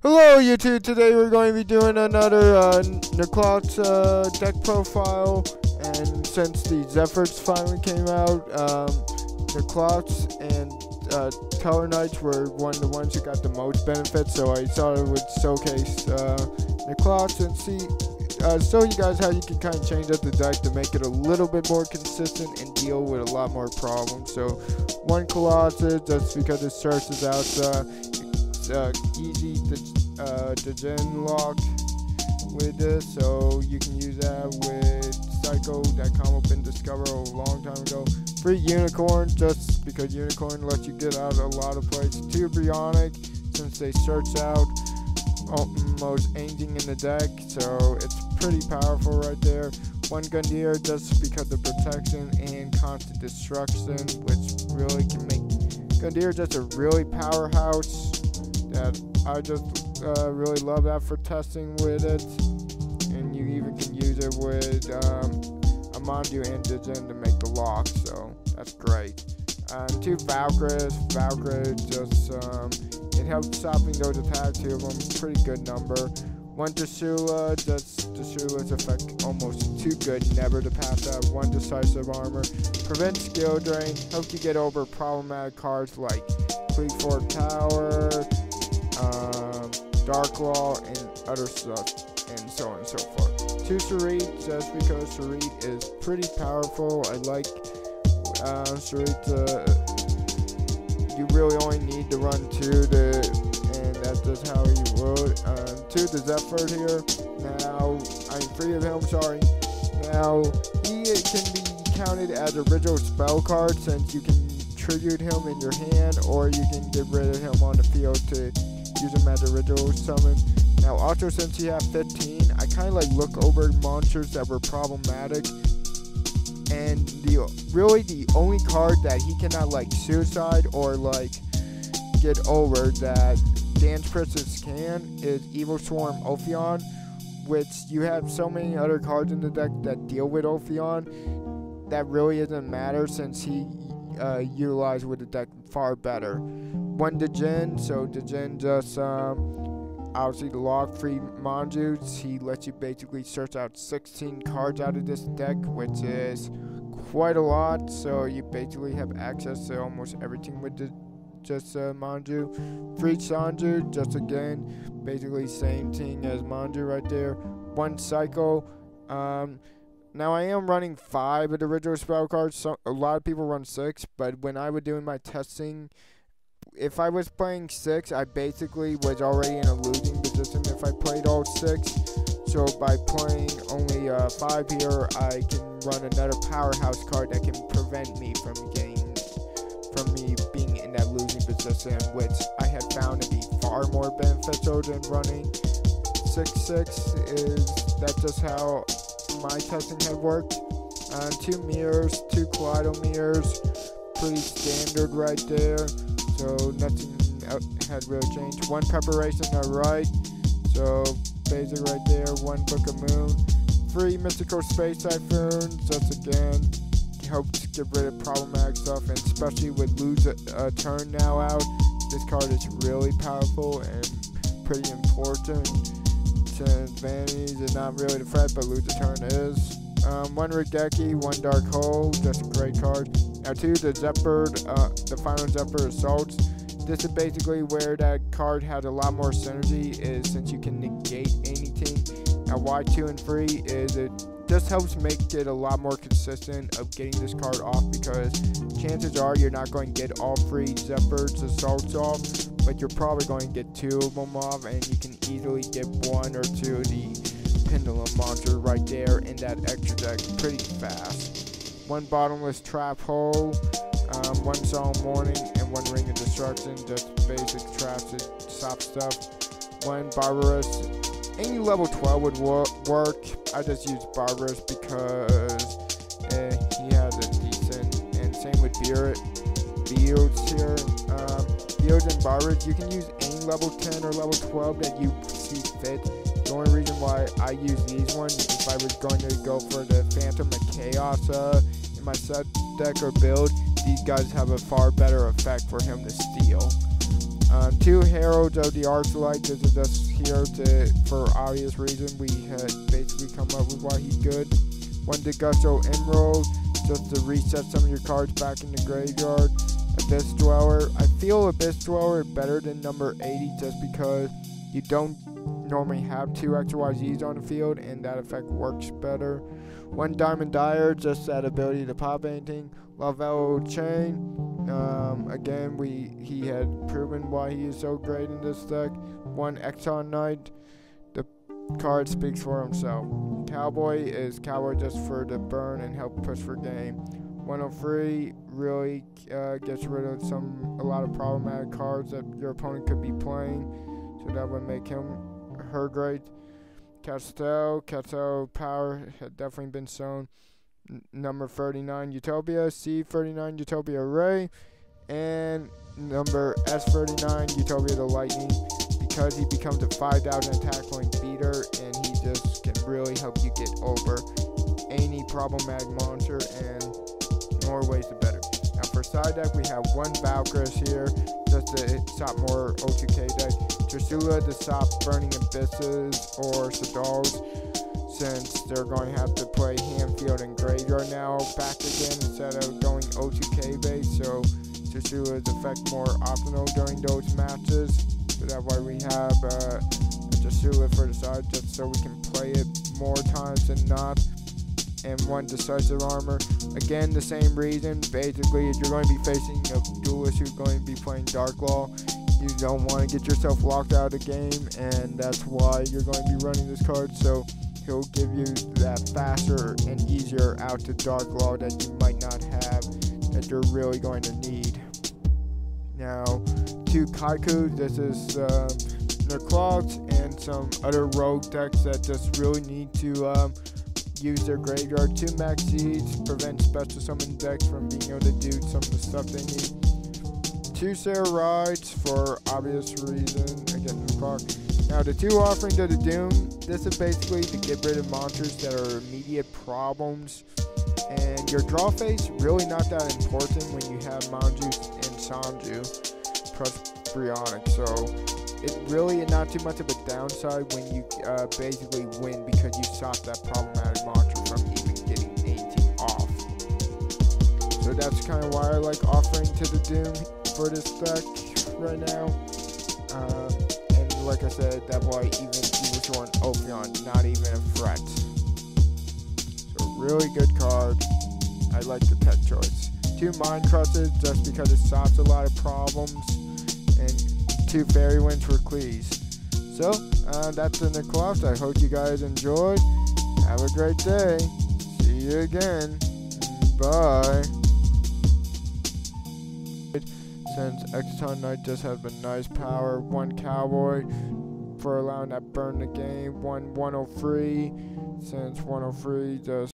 Hello YouTube, today we're going to be doing another Nekroz deck profile, and since the Zefras finally came out, Nekroz and Color Knights were one of the ones who got the most benefits, so I thought it would showcase Nekroz and show you guys how you can kind of change up the deck to make it a little bit more consistent and deal with a lot more problems. So one Colossus, just because it searches out easy to gen lock with this, so you can use that with Psycho that come up in Discover a long time ago. Free Unicorn, just because Unicorn lets you get out a lot of plays. 2 Bionic, since they search out almost anything in the deck, so it's pretty powerful right there. 1 Gundyr, just because of protection and constant destruction, which really can make Gundyr just a really powerhouse. That I just really love that for testing with it, and you even can use it with Amandu and Digen to make the lock, so that's great. 2 Valkyries, just it helps stopping those attacks, 2 of them, pretty good number. 1 Trishula, just Trishula's effect almost too good never to pass that. 1 Decisive Armor, prevents skill drain, helps you get over problematic cards like Fleet Fork Tower, Dark Law, and other stuff, and so on and so forth. 2 Sarit, just because Sarit is pretty powerful. I like Sarit. You really only need to run 2 and that's just how you would. 2 the Zefra here. Now, I'm free of him, sorry. Now, he can be counted as a original spell card, since you can tribute him in your hand, or you can get rid of him on the field to use him as a original summon. Now also, since you have 15, I kind of like look over monsters that were problematic, and really the only card that he cannot like suicide or like get over that Dance Princess can is Evil Swarm Ophion, which you have so many other cards in the deck that deal with Ophion that really doesn't matter, since he utilized with the deck far better. 1 Digen, so Digen just obviously the lock free Monjus. He lets you basically search out 16 cards out of this deck, which is quite a lot, so you basically have access to almost everything with Manju. Free Sanju, just again basically same thing as Manju right there. 1 Psycho. Now I am running 5 of the original spell cards. So a lot of people run 6, but when I was doing my testing, if I was playing 6, I basically was already in a losing position if I played all 6. So by playing only 5 here, I can run another powerhouse card that can prevent me from being in that losing position, which I had found to be far more beneficial than running 6/6. That's just how my testing had worked. 2 mirrors, 2 Kaleido mirrors, pretty standard right there, so nothing had really changed. 1 Preparation, alright, so basic right there. 1 Book of Moon. Free Mystical Space Typhoon, just again helps get rid of problematic stuff, and especially with Lose a Turn now out, this card is really powerful and pretty important. Since Vanities is not really the threat, but Lose a Turn is. 1 Regeki, 1 Dark Hole, just a great card. Now 2 the Zephyr, the final Zephyr Assaults. This is basically where that card has a lot more synergy, is since you can negate anything. Now why 2 and 3 is it just helps make it a lot more consistent of getting this card off, because chances are you're not going to get all 3 Zephyr's Assaults off, but you're probably going to get 2 of them off, and you can easily get 1 or 2 of the Pendulum monster right there in that extra deck pretty fast. 1 Bottomless Trap Hole, 1 Solemn Warning, and 1 Ring of Destruction, just basic traps to stop stuff. 1 Barbarous. Any level 12 would work. I just use Barbarous because he has a decent, and same with Fields here. Fields and Barbarous, you can use any level 10 or level 12 that you see fit. The only reason why I use these ones, if I was going to go for the Phantom of Chaos in my set deck or build, these guys have a far better effect for him to steal. 2 Heralds of the Arclight. This is just here for obvious reason. We had basically come up with why he's good. 1 Degusto Emerald, just to reset some of your cards back in the graveyard. Abyss Dweller. I feel Abyss Dweller better than number 80 just because you don't normally have 2 XYZs on the field and that effect works better. 1 Diamond Dyer, just that ability to pop anything. Lavelle Chain. Again, he had proven why he is so great in this deck. 1 Exxon Knight. The card speaks for himself. Cowboy is Cowboy just for the burn and help push for game. 103 really gets rid of a lot of problematic cards that your opponent could be playing, so that would make her great. Castel power had definitely been shown. Number 39 Utopia, C39 Utopia Ray, and number S39 Utopia the Lightning, because he becomes a 5,000 attack point beater and he just can really help you get over any problematic monster, and more ways the better. Now for side deck, we have 1 Valkyrie here just to stop more O2K deck. Trishula to stop burning abysses or Sadals, since they're going to have to play Handfield and Graveyard now back again instead of going O2K base, so Trishula's effect more optional during those matches. So that's why we have Trishula for the side, just so we can play it more times than not. And 1 Decisive Armor. Again, the same reason. Basically, if you're going to be facing a duelist who's going to be playing Dark Law, you don't want to get yourself locked out of the game, and that's why you're going to be running this card. So he'll give you that faster and easier out to Dark Law that you might not have, that you're really going to need. Now, 2 Kaiku. This is Nekroz and some other rogue decks that just really need to use their graveyard. 2 Max Seeds, prevent special summon decks from being able to do some of the stuff they need. 2 Sarah Rides for obvious reason, again the clock. Now the 2 Offerings of the Doom, this is basically to get rid of monsters that are immediate problems. And your draw phase, really not that important when you have Manju and Sanju plus Brionic, so it really is not too much of a downside when you basically win, because you stop that problematic monster from even getting anything off. So that's kind of why I like Offering to the Doom for this deck right now. And like I said, that's why even Evilsworn Ophion, not even a threat. So really good card. I like the tech choice. 2 Mind Crushes, just because it solves a lot of problems. And 2 Fairy Winds for Cleese. So, that's the Nekroz. I hope you guys enjoyed. Have a great day. See you again. Bye. Since Exxon Knight just has been nice power. 1 Cowboy for allowing that burn the game. 1 103, since 103 just